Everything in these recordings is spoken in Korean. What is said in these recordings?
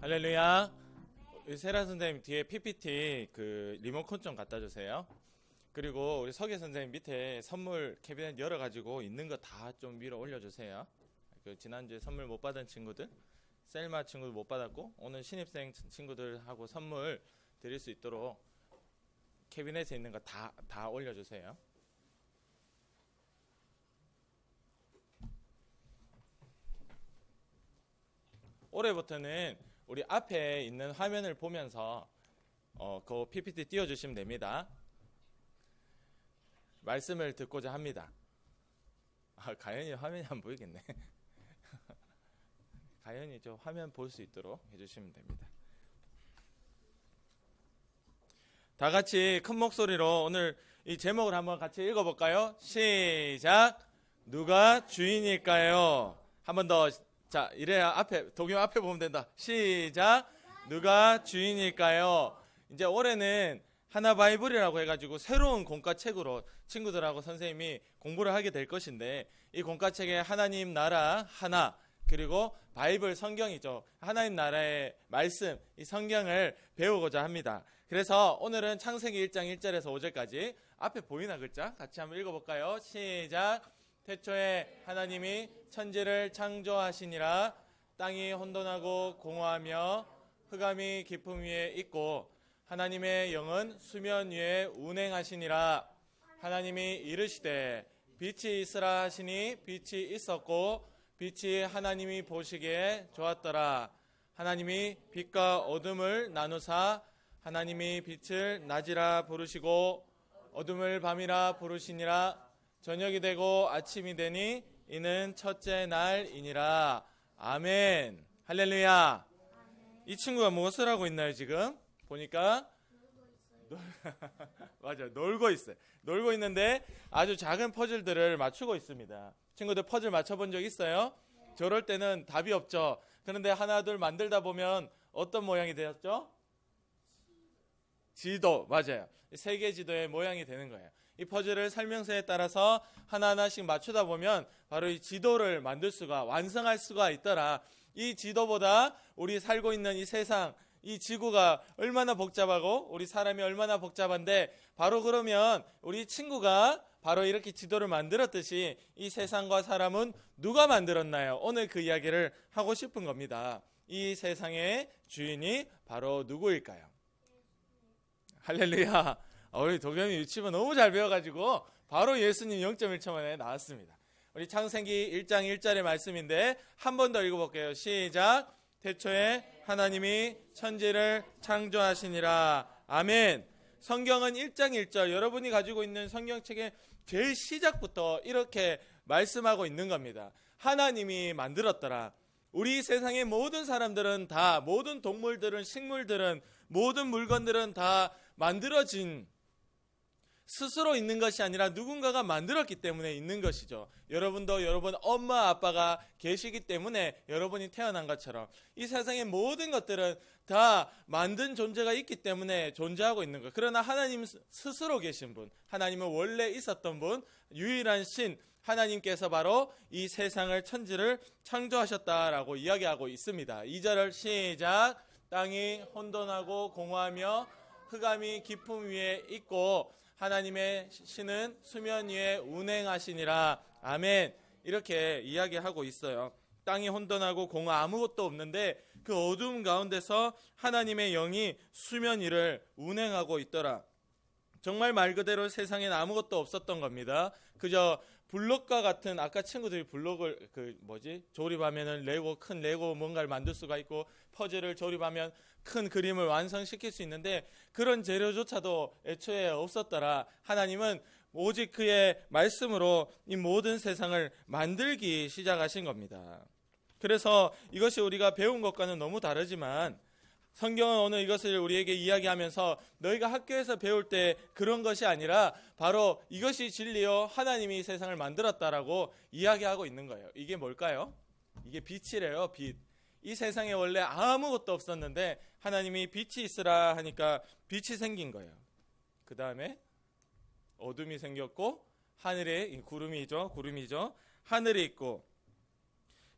할렐루야. 세라 선생님 뒤에 PPT 그 리모컨 좀 갖다 주세요. 그리고 우리 석예 선생님 밑에 선물 캐비넷 열어가지고 있는 거 다 좀 위로 올려주세요. 그 지난주에 선물 못 받은 친구들, 셀마 친구들 못 받았고 오늘 신입생 친구들하고 선물 드릴 수 있도록 캐비넷에 있는 거 다 올려주세요. 올해부터는 우리 앞에 있는 화면을 보면서 그 PPT 띄워주시면 됩니다. 말씀을 듣고자 합니다. 가연이 화면이 안 보이겠네. 가연이 저 화면 볼 수 있도록 해주시면 됩니다. 다 같이 큰 목소리로 오늘 이 제목을 한번 같이 읽어볼까요? 시작. 누가 주인일까요? 한 번 더. 자, 이래야 앞에 도겸 앞에 보면 된다. 시작. 누가 주인일까요? 이제 올해는 하나 바이블이라고 해가지고 새로운 공과책으로 친구들하고 선생님이 공부를 하게 될 것인데, 이 공과책에 하나님 나라 하나, 그리고 바이블 성경이죠. 하나님 나라의 말씀, 이 성경을 배우고자 합니다. 그래서 오늘은 창세기 1장 1절에서 5절까지 앞에 보이나 글자? 같이 한번 읽어볼까요? 시작. 태초에 하나님이 천지를 창조하시니라. 땅이 혼돈하고 공허하며 흑암이 깊음 위에 있고 하나님의 영은 수면 위에 운행하시니라. 하나님이 이르시되 빛이 있으라 하시니 빛이 있었고 빛이 하나님이 보시기에 좋았더라. 하나님이 빛과 어둠을 나누사 하나님이 빛을 낮이라 부르시고 어둠을 밤이라 부르시니라. 저녁이 되고 아침이 되니 이는 첫째 날이니라. 아멘. 할렐루야. 이 친구가 무엇을 하고 있나요 지금? 보니까 맞아요. 놀고 있어요. 놀고 있는데 아주 작은 퍼즐들을 맞추고 있습니다. 친구들 퍼즐 맞춰본 적 있어요? 저럴 때는 답이 없죠. 그런데 하나 둘 만들다 보면 어떤 모양이 되었죠? 지도. 맞아요. 세계 지도의 모양이 되는 거예요. 이 퍼즐을 설명서에 따라서 하나하나씩 맞추다 보면 바로 이 지도를 만들 수가, 완성할 수가 있더라. 이 지도보다 우리 살고 있는 이 세상, 이 지구가 얼마나 복잡하고 우리 사람이 얼마나 복잡한데, 바로 그러면 우리 친구가 바로 이렇게 지도를 만들었듯이 이 세상과 사람은 누가 만들었나요? 오늘 그 이야기를 하고 싶은 겁니다. 이 세상의 주인이 바로 누구일까요? 할렐루야. 우리 도겸이 유치부 너무 잘 배워가지고 바로 예수님 0.1초 만에 나왔습니다. 우리 창세기 1장 1절의 말씀인데 한 번 더 읽어볼게요. 시작. 태초에 하나님이 천지를 창조하시니라. 아멘. 성경은 1장 1절, 여러분이 가지고 있는 성경책의 제일 시작부터 이렇게 말씀하고 있는 겁니다. 하나님이 만들었더라. 우리 세상의 모든 사람들은 다, 모든 동물들은, 식물들은, 모든 물건들은 다 만들어진, 스스로 있는 것이 아니라 누군가가 만들었기 때문에 있는 것이죠. 여러분도 여러분 엄마 아빠가 계시기 때문에 여러분이 태어난 것처럼 이 세상의 모든 것들은 다 만든 존재가 있기 때문에 존재하고 있는 것. 그러나 하나님 스스로 계신 분, 하나님은 원래 있었던 분, 유일한 신 하나님께서 바로 이 세상을, 천지를 창조하셨다라고 이야기하고 있습니다. 2절을 시작. 땅이 혼돈하고 공허하며 흑암이 깊음 위에 있고 하나님의 신은 수면 위에 운행하시니라. 아멘. 이렇게 이야기하고 있어요. 땅이 혼돈하고 공허, 아무것도 없는데 그 어두움 가운데서 하나님의 영이 수면 위를 운행하고 있더라. 정말 말 그대로 세상엔 아무것도 없었던 겁니다. 그저 블록과 같은, 아까 친구들이 블록을 조립하면은 큰 레고 뭔가를 만들 수가 있고, 퍼즐을 조립하면 큰 그림을 완성시킬 수 있는데 그런 재료조차도 애초에 없었더라. 하나님은 오직 그의 말씀으로 이 모든 세상을 만들기 시작하신 겁니다. 그래서 이것이 우리가 배운 것과는 너무 다르지만 성경은 오늘 이것을 우리에게 이야기하면서 너희가 학교에서 배울 때 그런 것이 아니라 바로 이것이 진리요, 하나님이 이 세상을 만들었다라고 이야기하고 있는 거예요. 이게 뭘까요? 이게 빛이래요. 빛. 이 세상에 원래 아무것도 없었는데 하나님이 빛이 있으라 하니까 빛이 생긴 거예요. 그 다음에 어둠이 생겼고 하늘에 구름이죠. 하늘이 있고,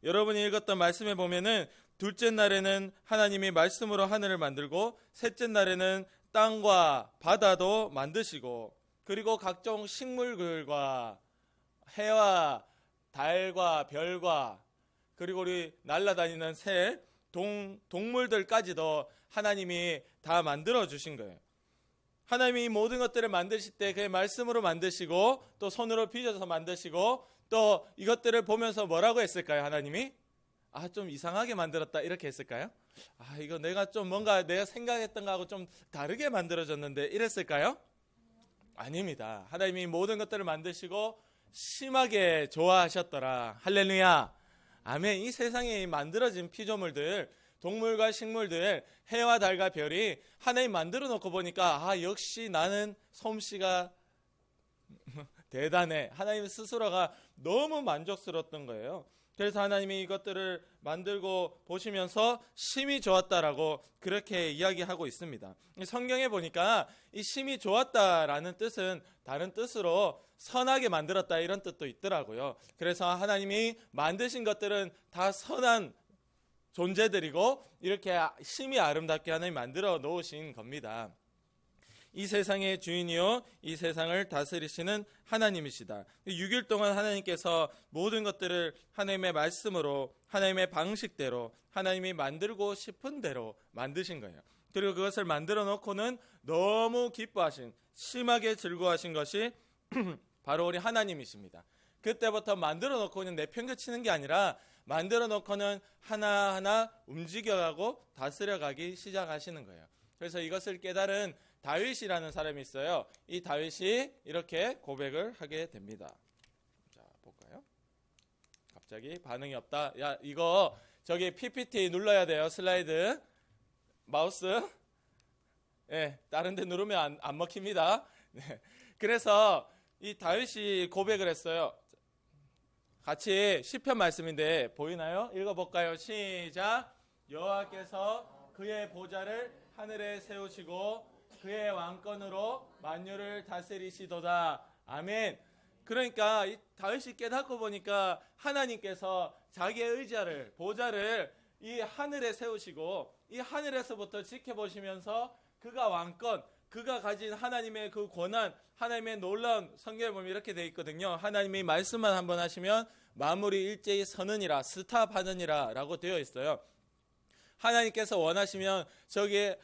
여러분이 읽었던 말씀에 보면은 둘째 날에는 하나님이 말씀으로 하늘을 만들고 셋째 날에는 땅과 바다도 만드시고 그리고 각종 식물들과 해와 달과 별과 그리고 우리 날아다니는 새 동물들까지도 하나님이 다 만들어 주신 거예요. 하나님이 모든 것들을 만드실 때 그의 말씀으로 만드시고 또 손으로 빚어서 만드시고 또 이것들을 보면서 뭐라고 했을까요? 하나님이 좀 이상하게 만들었다 이렇게 했을까요? 이거 내가 좀 뭔가 내가 생각했던 거하고 좀 다르게 만들어졌는데 이랬을까요? 아닙니다. 하나님이 모든 것들을 만드시고 심하게 좋아하셨더라. 할렐루야. 아멘. 이 세상에 만들어진 피조물들, 동물과 식물들, 해와 달과 별이 하나님 만들어 놓고 보니까 역시 나는 솜씨가 대단해. 하나님 스스로가 너무 만족스러웠던 거예요. 그래서 하나님이 이것들을 만들고 보시면서 심히 좋았다라고 그렇게 이야기하고 있습니다. 성경에 보니까 이 심히 좋았다라는 뜻은 다른 뜻으로 선하게 만들었다 이런 뜻도 있더라고요. 그래서 하나님이 만드신 것들은 다 선한 존재들이고 이렇게 심히 아름답게 하나님 만들어 놓으신 겁니다. 이 세상의 주인이요 이 세상을 다스리시는 하나님이시다. 6일 동안 하나님께서 모든 것들을 하나님의 말씀으로 하나님의 방식대로 하나님이 만들고 싶은 대로 만드신 거예요. 그리고 그것을 만들어 놓고는 너무 기뻐하신 심하게 즐거워하신 것이 바로 우리 하나님이십니다. 그때부터 만들어 놓고는 내팽개치는 게 아니라 만들어 놓고는 하나하나 움직여가고 다스려가기 시작하시는 거예요. 그래서 이것을 깨달은 다윗이라는 사람이 있어요. 이 다윗이 이렇게 고백을 하게 됩니다. 자, 볼까요? 갑자기 반응이 없다. 이거 저기 PPT 눌러야 돼요. 슬라이드 마우스. 다른 데 누르면 안 먹힙니다. 그래서 이 다윗이 고백을 했어요. 같이 시편 말씀인데 보이나요? 읽어볼까요? 시작. 여호와께서 그의 보좌를 하늘에 세우시고 그의 왕권으로 만유를 다스리시도다. 아멘. 그러니까 이 다윗이 깨닫고 보니까 하나님께서 자기의 의자를 보좌를 이 하늘에 세우시고 이 하늘에서부터 지켜보시면서 그가 왕권 그가 가진 하나님의 그 권한 하나님의 놀라운 성경에 보면 이렇게 되어 있거든요. 하나님이 말씀만 한번 하시면 마무리 일제히 서느니라 스탑하느니라 라고 되어 있어요. 하나님께서 원하시면 저기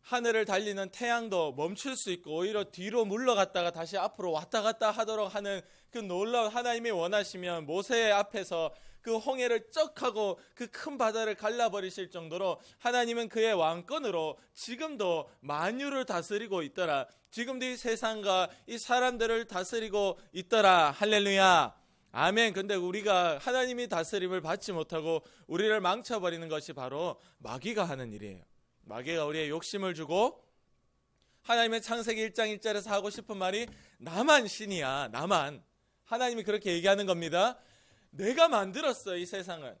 하늘을 달리는 태양도 멈출 수 있고 오히려 뒤로 물러갔다가 다시 앞으로 왔다 갔다 하도록 하는 그 놀라운 하나님이 원하시면 모세 앞에서 그 홍해를 쩍 하고 그 큰 바다를 갈라버리실 정도로 하나님은 그의 왕권으로 지금도 만유를 다스리고 있더라. 지금도 이 세상과 이 사람들을 다스리고 있더라. 할렐루야. 아멘. 근데 우리가 하나님이 다스림을 받지 못하고 우리를 망쳐버리는 것이 바로 마귀가 하는 일이에요. 마귀가 우리의 욕심을 주고 하나님의 창세기 1장 1절에서 하고 싶은 말이 나만 신이야. 나만. 하나님이 그렇게 얘기하는 겁니다. 내가 만들었어 이 세상을.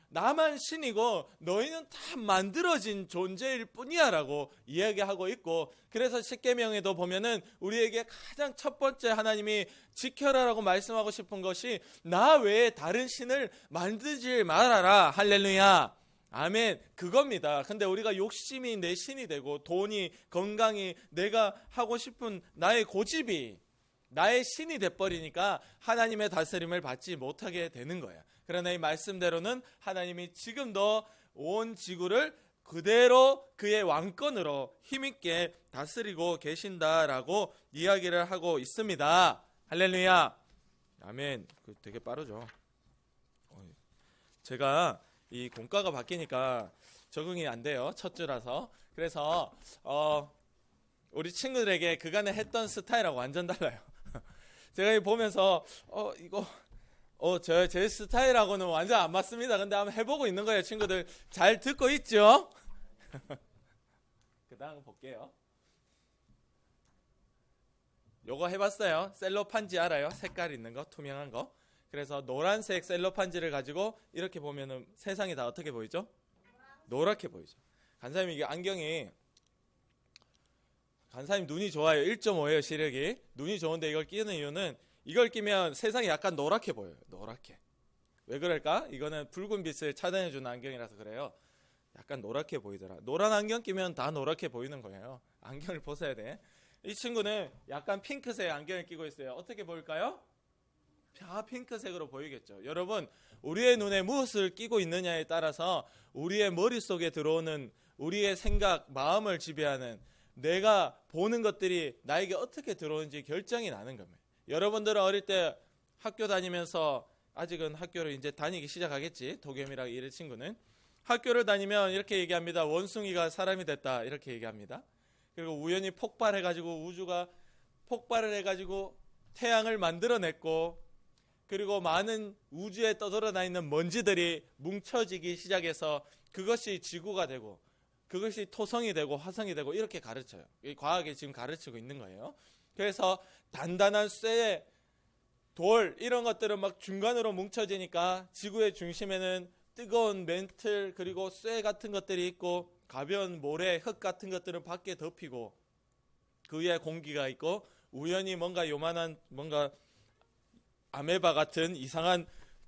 나만 신이고 너희는 다 만들어진 존재일 뿐이야 라고 이야기하고 있고 그래서 십계명에도 보면은 우리에게 가장 첫 번째 하나님이 지켜라라고 말씀하고 싶은 것이 나 외에 다른 신을 만들지 말아라. 할렐루야. 아멘. 그겁니다. 근데 우리가 욕심이 내 신이 되고 돈이 건강이 내가 하고 싶은 나의 고집이 나의 신이 돼버리니까 하나님의 다스림을 받지 못하게 되는 거예요. 그러나 이 말씀대로는 하나님이 지금도 온 지구를 그대로 그의 왕권으로 힘있게 다스리고 계신다라고 이야기를 하고 있습니다. 할렐루야. 아멘. 되게 빠르죠. 제가 이 공과가 바뀌니까 적응이 안 돼요. 첫 주라서. 그래서 우리 친구들에게 그간에 했던 스타일하고 완전 달라요. 제가 보면서 이거 제 스타일하고는 완전 안 맞습니다. 근데 한번 해보고 있는 거예요. 친구들 잘 듣고 있죠? 그 다음 볼게요. 요거 해봤어요. 셀로판지 알아요? 색깔 있는 거, 투명한 거. 그래서 노란색 셀로판지를 가지고 이렇게 보면은 세상이 다 어떻게 보이죠? 노랗게 보이죠. 간사님 이게 안경이 간사님 눈이 좋아요. 1.5예요 시력이. 눈이 좋은데 이걸 끼는 이유는 이걸 끼면 세상이 약간 노랗게 보여요. 노랗게. 왜 그럴까? 이거는 붉은 빛을 차단해주는 안경이라서 그래요. 약간 노랗게 보이더라. 노란 안경 끼면 다 노랗게 보이는 거예요. 안경을 벗어야 돼. 이 친구는 약간 핑크색 안경을 끼고 있어요. 어떻게 보일까요? 다 핑크색으로 보이겠죠. 여러분, 우리의 눈에 무엇을 끼고 있느냐에 따라서 우리의 머릿속에 들어오는 우리의 생각, 마음을 지배하는 내가 보는 것들이 나에게 어떻게 들어오는지 결정이 나는 겁니다. 여러분들은 어릴 때 학교 다니면서, 아직은 학교를 이제 다니기 시작하겠지, 도겸이랑 이래 친구는 학교를 다니면 이렇게 얘기합니다. 원숭이가 사람이 됐다, 이렇게 얘기합니다. 그리고 우연히 폭발해가지고 우주가 폭발을 해가지고 태양을 만들어냈고, 그리고 많은 우주에 떠돌아다니는 있는 먼지들이 뭉쳐지기 시작해서 그것이 지구가 되고, 그것이 토성이 되고 화성이 되고, 이렇게 가르쳐요. 이 과학이 지금 가르치고 있는 거예요. 그래서 단단한 쇠, 돌, 이런 것들은 막 중간으로 뭉쳐지니까 지구의 중심에는 뜨거운 멘틀, 그리고 쇠 같은 것들이 있고, 가벼운 모래, 흙 같은 것들은 밖에 덮이고, 그 위에 공기가 있고, 우연히 뭔가 요만한, 뭔가 아메바 같은 이상한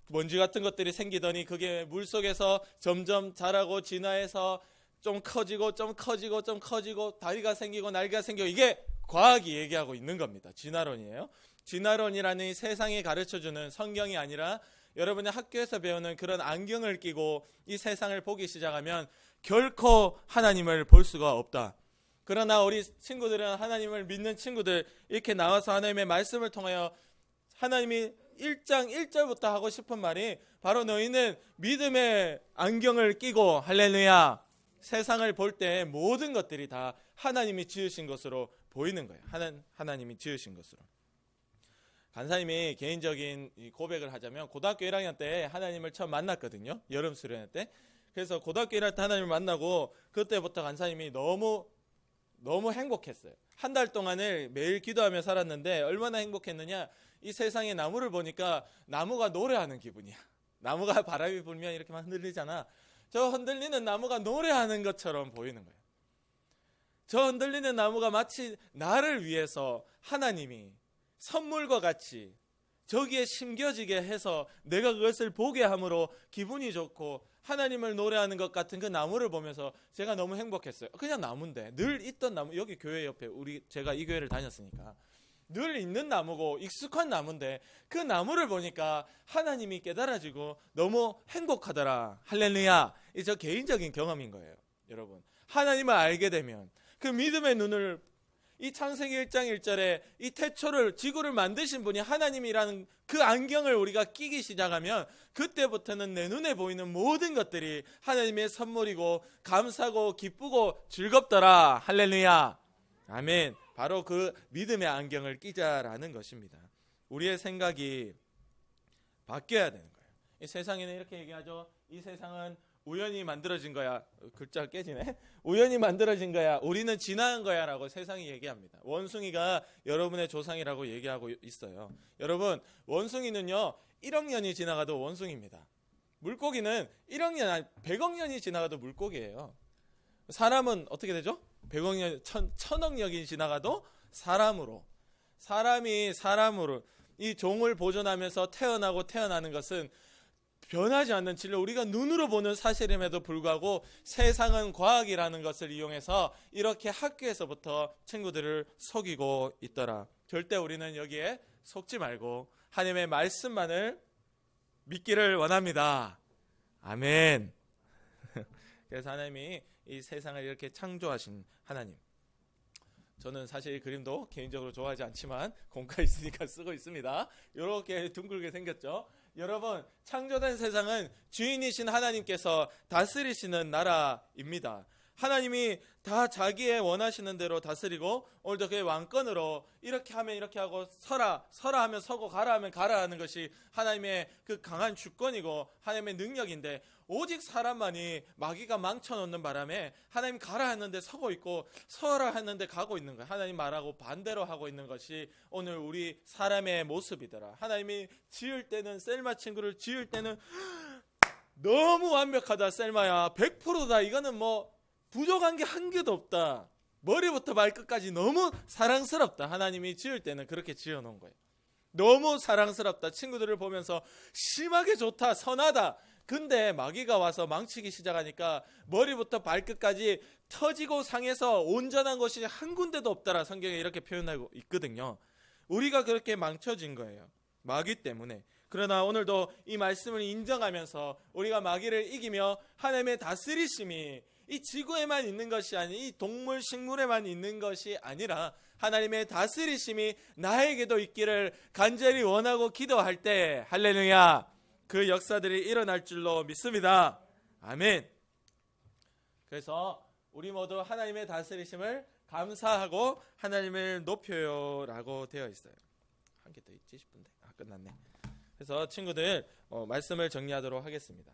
먼지 같은 것들이 생기더니 그게 물속에서 점점 자라고 진화해서 좀 커지고 좀 커지고 좀 커지고 다리가 생기고 날개가 생기고, 이게 과학이 얘기하고 있는 겁니다. 진화론이에요. 진화론이라는 이 세상이 가르쳐주는, 성경이 아니라 여러분이 학교에서 배우는 그런 안경을 끼고 이 세상을 보기 시작하면 결코 하나님을 볼 수가 없다. 그러나 우리 친구들은, 하나님을 믿는 친구들, 이렇게 나와서 하나님의 말씀을 통하여 하나님이 1장 1절부터 하고 싶은 말이 바로 너희는 믿음의 안경을 끼고, 할렐루야, 세상을 볼 때 모든 것들이 다 하나님이 지으신 것으로 보이는 거예요. 하나님이 지으신 것으로. 간사님이 개인적인 고백을 하자면, 고등학교 1학년 때 하나님을 처음 만났거든요. 여름 수련회 때. 그래서 고등학교 1학년 때 하나님을 만나고 그때부터 간사님이 너무 행복했어요. 한 달 동안을 매일 기도하며 살았는데 얼마나 행복했느냐, 이 세상의 나무를 보니까 나무가 노래하는 기분이야. 나무가 바람이 불면 이렇게 막 흔들리잖아. 저 흔들리는 나무가 노래하는 것처럼 보이는 거예요. 저 흔들리는 나무가 마치 나를 위해서 하나님이 선물과 같이 저기에 심겨지게 해서 내가 그것을 보게 함으로 기분이 좋고 하나님을 노래하는 것 같은 그 나무를 보면서 제가 너무 행복했어요. 그냥 나무인데, 늘 있던 나무, 여기 교회 옆에 제가 이 교회를 다녔으니까 늘 있는 나무고 익숙한 나무인데 그 나무를 보니까 하나님이 깨달아지고 너무 행복하더라. 할렐루야. 이 저 개인적인 경험인 거예요. 여러분, 하나님을 알게 되면 그 믿음의 눈을, 이 창세기 1장 1절에 이 태초를, 지구를 만드신 분이 하나님이라는 그 안경을 우리가 끼기 시작하면 그때부터는 내 눈에 보이는 모든 것들이 하나님의 선물이고 감사고 기쁘고 즐겁더라. 할렐루야. 아멘. 바로 그 믿음의 안경을 끼자라는 것입니다. 우리의 생각이 바뀌어야 되는 거예요. 이 세상에는 이렇게 얘기하죠. 이 세상은 우연히 만들어진 거야. 글자가 깨지네. 우연히 만들어진 거야. 우리는 진화한 거야 라고 세상이 얘기합니다. 원숭이가 여러분의 조상이라고 얘기하고 있어요. 여러분, 원숭이는요 1억 년이 지나가도 원숭이입니다. 물고기는 1억 년, 아니 100억 년이 지나가도 물고기예요. 사람은 어떻게 되죠? 100억 년, 1000억 년이 지나가도 사람이 사람으로 이 종을 보존하면서 태어나고 태어나는 것은 변하지 않는 진리, 우리가 눈으로 보는 사실임에도 불구하고 세상은 과학이라는 것을 이용해서 이렇게 학교에서부터 친구들을 속이고 있더라. 절대 우리는 여기에 속지 말고 하나님의 말씀만을 믿기를 원합니다. 아멘. 그래서 하나님이 이 세상을 이렇게 창조하신 하나님, 저는 사실 이 그림도 개인적으로 좋아하지 않지만 공과 있으니까 쓰고 있습니다. 이렇게 둥글게 생겼죠. 여러분, 창조된 세상은 주인이신 하나님께서 다스리시는 나라입니다. 하나님이 다 자기의 원하시는 대로 다스리고, 오늘도 그의 왕권으로 이렇게 하면 이렇게 하고 서라 하면 서고 가라 하면 가라 하는 것이 하나님의 그 강한 주권이고 하나님의 능력인데, 오직 사람만이 마귀가 망쳐놓는 바람에 하나님 가라 했는데 서고 있고 서라 했는데 가고 있는 거예요. 하나님 말하고 반대로 하고 있는 것이 오늘 우리 사람의 모습이더라. 하나님이 지을 때는, 셀마 친구를 지을 때는 너무 완벽하다, 셀마야 100%다, 이거는 뭐 부족한 게 한 개도 없다, 머리부터 발끝까지 너무 사랑스럽다. 하나님이 지을 때는 그렇게 지어놓은 거예요. 너무 사랑스럽다. 친구들을 보면서 심하게 좋다, 선하다, 근데 마귀가 와서 망치기 시작하니까 머리부터 발끝까지 터지고 상해서 온전한 것이 한 군데도 없다라 성경에 이렇게 표현하고 있거든요. 우리가 그렇게 망쳐진 거예요, 마귀 때문에. 그러나 오늘도 이 말씀을 인정하면서 우리가 마귀를 이기며 하나님의 다스리심이 이 지구에만 있는 것이 아니, 이 동물 식물에만 있는 것이 아니라 하나님의 다스리심이 나에게도 있기를 간절히 원하고 기도할 때, 할렐루야, 그 역사들이 일어날 줄로 믿습니다. 아멘. 그래서 우리 모두 하나님의 다스리심을 감사하고 하나님을 높여요 라고 되어 있어요. 한 개 더 있지 싶은데 끝났네. 그래서 친구들 말씀을 정리하도록 하겠습니다.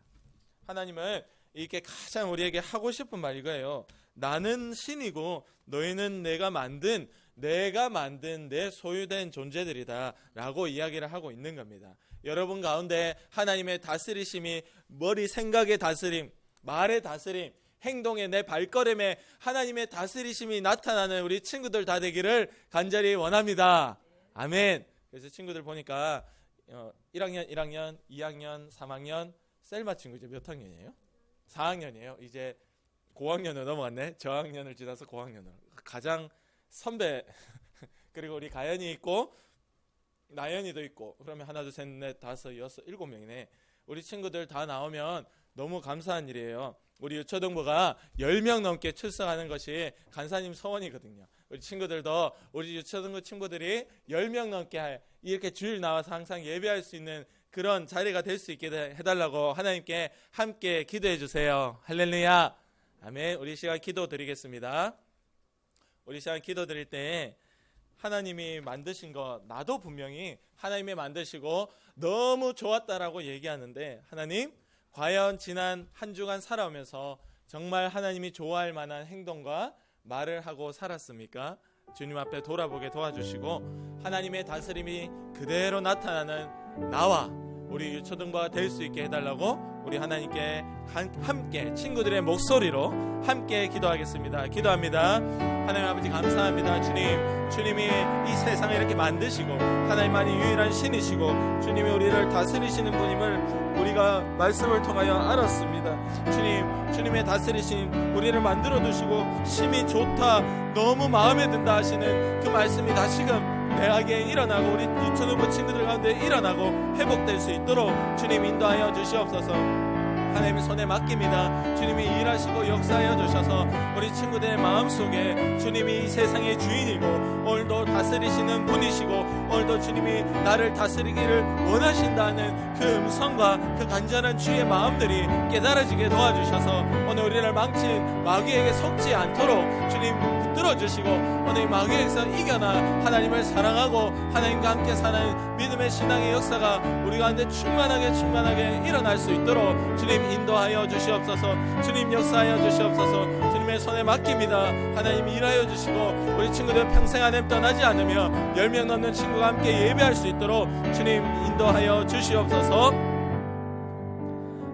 하나님은 이렇게 가장 우리에게 하고 싶은 말 이거예요. 나는 신이고 너희는 내가 만든 내 소유된 존재들이다 라고 이야기를 하고 있는 겁니다. 여러분 가운데 하나님의 다스리심이 머리 생각의 다스림, 말의 다스림, 행동의 내 발걸음에 하나님의 다스리심이 나타나는 우리 친구들 다 되기를 간절히 원합니다. 아멘. 그래서 친구들 보니까 1학년, 2학년, 3학년, 셀마 친구 이제 몇 학년이에요? 4학년이에요. 이제 고학년으로 넘어갔네. 저학년을 지나서 고학년으로. 가장 선배. 그리고 우리 가연이 있고 나연이도 있고, 그러면 하나, 둘, 셋, 넷, 다섯, 여섯, 7명이네. 우리 친구들 다 나오면 너무 감사한 일이에요. 우리 유초등부가 10명 넘게 출석하는 것이 간사님 소원이거든요. 우리 친구들도 우리 유초등부 친구들이 10명 넘게 이렇게 주일 나와서 항상 예배할 수 있는 그런 자리가 될 수 있게 해달라고 하나님께 함께 기도해 주세요. 할렐루야. 아멘. 우리 시간 기도 드리겠습니다. 우리 시간 기도 드릴 때 하나님이 만드신 것, 나도 분명히 하나님이 만드시고 너무 좋았다라고 얘기하는데, 하나님 과연 지난 한 주간 살아오면서 정말 하나님이 좋아할 만한 행동과 말을 하고 살았습니까? 주님 앞에 돌아보게 도와주시고 하나님의 다스림이 그대로 나타나는 나와 우리 유초등부가 될 수 있게 해달라고 우리 하나님께 함께 친구들의 목소리로 함께 기도하겠습니다. 기도합니다. 하나님 아버지 감사합니다. 주님이 이 세상을 이렇게 만드시고 하나님만이 유일한 신이시고 주님이 우리를 다스리시는 분임을 우리가 말씀을 통하여 알았습니다. 주님의 다스리심, 우리를 만들어 두시고 심히 좋다, 너무 마음에 든다 하시는 그 말씀이 다시금 대학에 일어나고 우리 유초등부 친구들 가운데 일어나고 회복될 수 있도록 주님 인도하여 주시옵소서. 하나님의 손에 맡깁니다. 주님이 일하시고 역사하여 주셔서 우리 친구들의 마음속에 주님이 이 세상의 주인이고 오늘도 다스리시는 분이시고 오늘도 주님이 나를 다스리기를 원하신다는 그 음성과 그 간절한 주의 마음들이 깨달아지게 도와주셔서 오늘 우리를 망친 마귀에게 속지 않도록 주님 붙들어주시고 오늘 마귀에게서 이겨나 하나님을 사랑하고 하나님과 함께 사는 믿음의 신앙의 역사가 우리 가운데 충만하게 일어날 수 있도록 주님 인도하여 주시옵소서. 주님 역사하여 주시옵소서. 주님의 손에 맡깁니다. 하나님 일하여 주시고 우리 친구들 평생 하나님 떠나지 않으며 10명 넘는 친구가 함께 예배할 수 있도록 주님 인도하여 주시옵소서.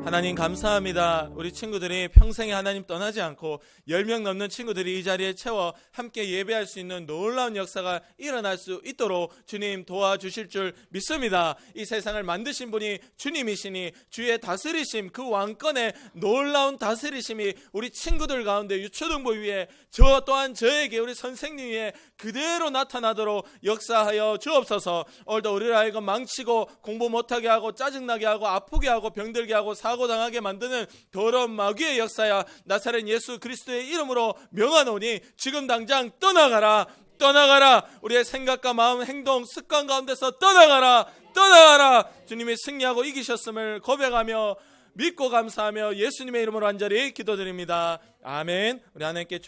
하나님 감사합니다. 우리 친구들이 평생에 하나님 떠나지 않고 10명 넘는 친구들이 이 자리에 채워 함께 예배할 수 있는 놀라운 역사가 일어날 수 있도록 주님 도와주실 줄 믿습니다. 이 세상을 만드신 분이 주님이시니 주의 다스리심, 그 왕권의 놀라운 다스리심이 우리 친구들 가운데 유초등부 위에 저 또한 저에게 우리 선생님 위에 그대로 나타나도록 역사하여 주옵소서. 오늘도 우리를 하여금 망치고 공부 못하게 하고 짜증나게 하고 아프게 하고 병들게 하고 사고당하게 만드는 더러운 마귀의 역사야 나사렛 예수 그리스도의 이름으로 명하노니 지금 당장 떠나가라. 우리의 생각과 마음, 행동, 습관 가운데서 떠나가라. 주님이 승리하고 이기셨음을 고백하며 믿고 감사하며 예수님의 이름으로 간절히 기도드립니다. 아멘. 우리 하나님께